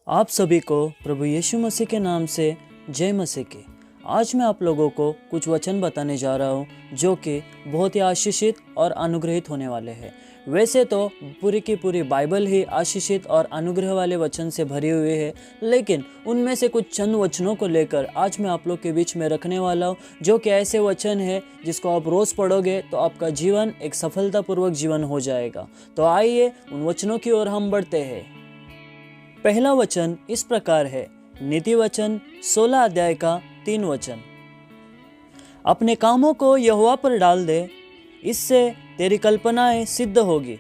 आप सभी को प्रभु यीशु मसीह के नाम से जय मसीह की। आज मैं आप लोगों को कुछ वचन बताने जा रहा हूँ जो कि बहुत ही आशीषित और अनुग्रहित होने वाले हैं। वैसे तो पूरी की पूरी बाइबल ही आशीषित और अनुग्रह वाले वचन से भरी हुई है, लेकिन उनमें से कुछ चंद वचनों को लेकर आज मैं आप लोग के बीच में रखने वाला हूँ, जो कि ऐसे वचन है जिसको आप रोज़ पढ़ोगे तो आपका जीवन एक सफलतापूर्वक जीवन हो जाएगा। तो आइए उन वचनों की ओर हम बढ़ते हैं। पहला वचन इस प्रकार है, नीति वचन 16 अध्याय का 3 वचन। अपने कामों को यहोवा पर डाल दे, इससे तेरी कल्पनाएं सिद्ध होगी।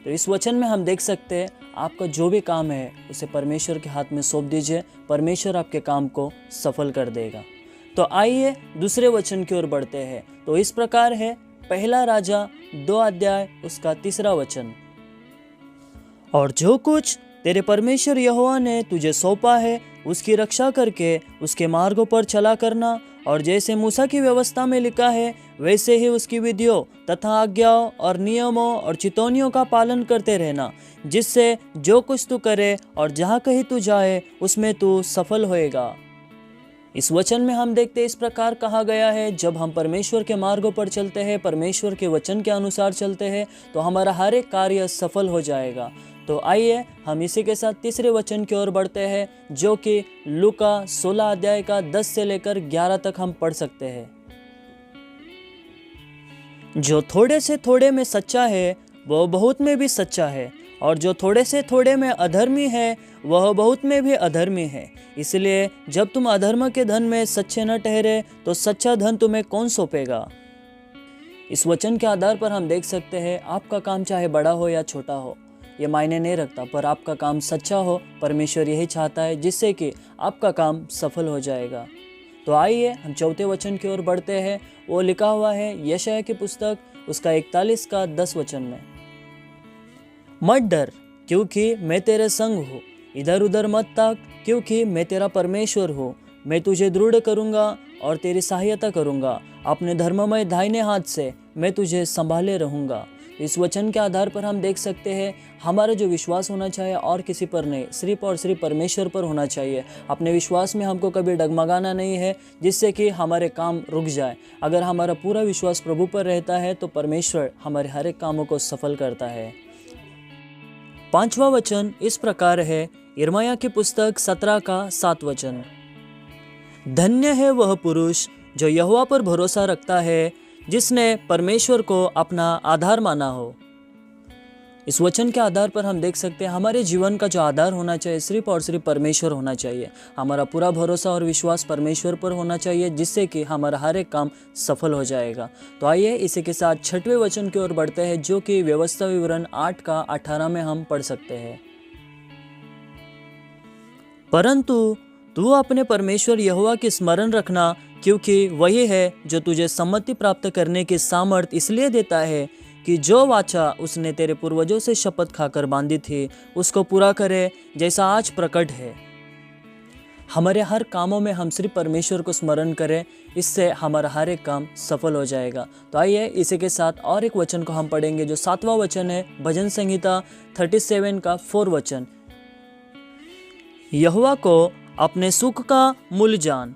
तो इस वचन में हम देख सकते हैं आपका जो भी काम है उसे परमेश्वर के हाथ में सौंप दीजिए, परमेश्वर आपके काम को सफल कर देगा। तो आइए दूसरे वचन की ओर बढ़ते हैं। तो इस प्रकार है, पहला राजा 2 अध्याय उसका 3 वचन। और जो कुछ तेरे परमेश्वर यहोवा ने तुझे सौंपा है उसकी रक्षा करके उसके मार्गों पर चला करना, और जैसे मूसा की व्यवस्था में लिखा है वैसे ही उसकी विधियों तथा आज्ञाओं और नियमों और चितौनियों का पालन करते रहना, जिससे जो कुछ तू करे और जहाँ कहीं तू जाए उसमें तू सफल होएगा। इस वचन में हम देखते इस प्रकार कहा गया है, जब हम परमेश्वर के मार्गों पर चलते हैं, परमेश्वर के वचन के अनुसार चलते हैं, तो हमारा हर एक कार्य सफल हो जाएगा। तो आइए हम इसी के साथ तीसरे वचन की ओर बढ़ते हैं, जो कि लूका 16 अध्याय का 10 से लेकर 11 तक हम पढ़ सकते हैं। जो थोड़े से थोड़े में सच्चा है वह बहुत में भी सच्चा है, और जो थोड़े से थोड़े में अधर्मी है वह बहुत में भी अधर्मी है। इसलिए जब तुम अधर्म के धन में सच्चे न ठहरे तो सच्चा धन तुम्हें कौन सौंपेगा। इस वचन के आधार पर हम देख सकते हैं आपका काम चाहे बड़ा हो या छोटा हो, ये मायने नहीं रखता, पर आपका काम सच्चा हो, परमेश्वर यही चाहता है, जिससे कि आपका काम सफल हो जाएगा। तो आइए हम चौथे वचन की ओर बढ़ते हैं। वो लिखा हुआ है यशायाह की पुस्तक उसका 41 का 10 वचन में, मत डर क्योंकि मैं तेरे संग हूँ, इधर उधर मत ताक क्योंकि मैं तेरा परमेश्वर हूँ। मैं तुझे दृढ़ करूँगा और तेरी सहायता करूँगा, अपने धर्ममय दाहिने हाथ से मैं तुझे संभाले रहूँगा। इस वचन के आधार पर हम देख सकते हैं हमारा जो विश्वास होना चाहिए और किसी पर नहीं, सिर्फ और सिर्फ परमेश्वर पर होना चाहिए। अपने विश्वास में हमको कभी डगमगाना नहीं है, जिससे कि हमारे काम रुक जाए। अगर हमारा पूरा विश्वास प्रभु पर रहता है तो परमेश्वर हमारे हर एक कामों को सफल करता है। 5वां वचन इस प्रकार है, यिर्मयाह की पुस्तक 17 का 7 वचन। धन्य है वह पुरुष जो यहोवा पर भरोसा रखता है, जिसने परमेश्वर को अपना आधार माना हो। इस वचन के आधार पर हम देख सकते हैं हमारे जीवन का जो आधार होना चाहिए सिर्फ और सिर्फ परमेश्वर होना चाहिए। हमारा पूरा भरोसा और विश्वास परमेश्वर पर होना चाहिए, जिससे कि हमारा हर एक काम सफल हो जाएगा। तो आइए इसी के साथ 6वें वचन की ओर बढ़ते हैं, जो कि व्यवस्था विवरण 8 का 18 में हम पढ़ सकते हैं। परंतु तू अपने परमेश्वर यहोवा की स्मरण रखना, क्योंकि वही है जो तुझे सम्मति प्राप्त करने की सामर्थ इसलिए देता है कि जो वाचा उसने तेरे पूर्वजों से शपथ खाकर बांधी थी उसको पूरा करे, जैसा आज प्रकट है। हमारे हर कामों में हम सिर्फ परमेश्वर को स्मरण करें, इससे हमारा हर एक काम सफल हो जाएगा। तो आइए इसी के साथ और एक वचन को हम पढ़ेंगे, जो 7वां वचन है, भजन संहिता 37 का 4 वचन। यहोवा को अपने सुख का मूल जान,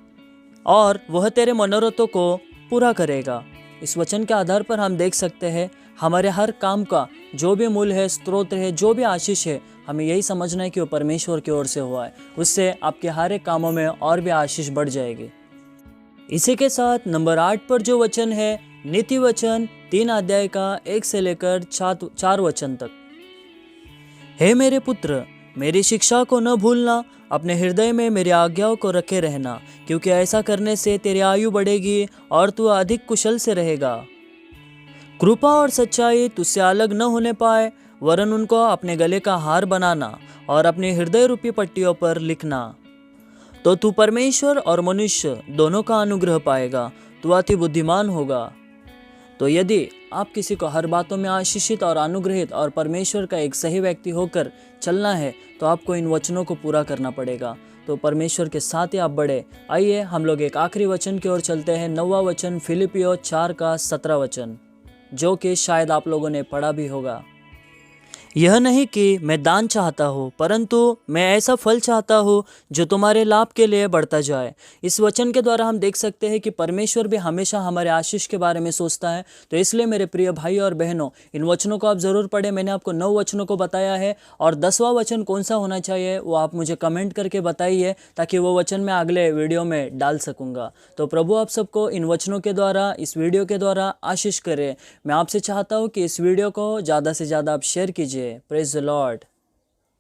और वह तेरे मनोरथों को पूरा करेगा। इस वचन के आधार पर हम देख सकते हैं हमारे हर काम का जो भी मूल है, स्रोत है, जो भी आशीष है, हमें यही समझना है कि वो परमेश्वर की ओर से हुआ है। उससे आपके हर एक कामों में और भी आशीष बढ़ जाएगी। इसी के साथ नंबर 8 पर जो वचन है, नीति वचन 3 अध्याय का 1 से लेकर 4 वचन तक। हे मेरे पुत्र, मेरी शिक्षा को न भूलना, अपने हृदय में मेरी आज्ञाओं को रखे रहना, क्योंकि ऐसा करने से तेरी आयु बढ़ेगी और तू अधिक कुशल से रहेगा। कृपा और सच्चाई तुझसे अलग न होने पाए, वरन उनको अपने गले का हार बनाना और अपने हृदय रूपी पट्टियों पर लिखना। तो तू परमेश्वर और मनुष्य दोनों का अनुग्रह पाएगा, तू अति बुद्धिमान होगा। तो यदि आप किसी को हर बातों में आशीषित और अनुग्रहित और परमेश्वर का एक सही व्यक्ति होकर चलना है, तो आपको इन वचनों को पूरा करना पड़ेगा। तो परमेश्वर के साथ ही आप बढ़े। आइए हम लोग एक आखिरी वचन की ओर चलते हैं, 9वां वचन फिलिपियों 4 का 17 वचन, जो कि शायद आप लोगों ने पढ़ा भी होगा। यह नहीं कि मैं दान चाहता हूँ, परंतु मैं ऐसा फल चाहता हूँ जो तुम्हारे लाभ के लिए बढ़ता जाए। इस वचन के द्वारा हम देख सकते हैं कि परमेश्वर भी हमेशा हमारे आशीष के बारे में सोचता है। तो इसलिए मेरे प्रिय भाई और बहनों, इन वचनों को आप ज़रूर पढ़ें। मैंने आपको 9 वचनों को बताया है, और 10वां वचन कौन सा होना चाहिए वो आप मुझे कमेंट करके बताइए, ताकि वो वचन मैं अगले वीडियो में डाल सकूँगा। तो प्रभु आप सबको इन वचनों के द्वारा, इस वीडियो के द्वारा आशीष करे। मैं आपसे चाहता हूँ कि इस वीडियो को ज़्यादा से ज़्यादा आप शेयर कीजिए। Praise the Lord.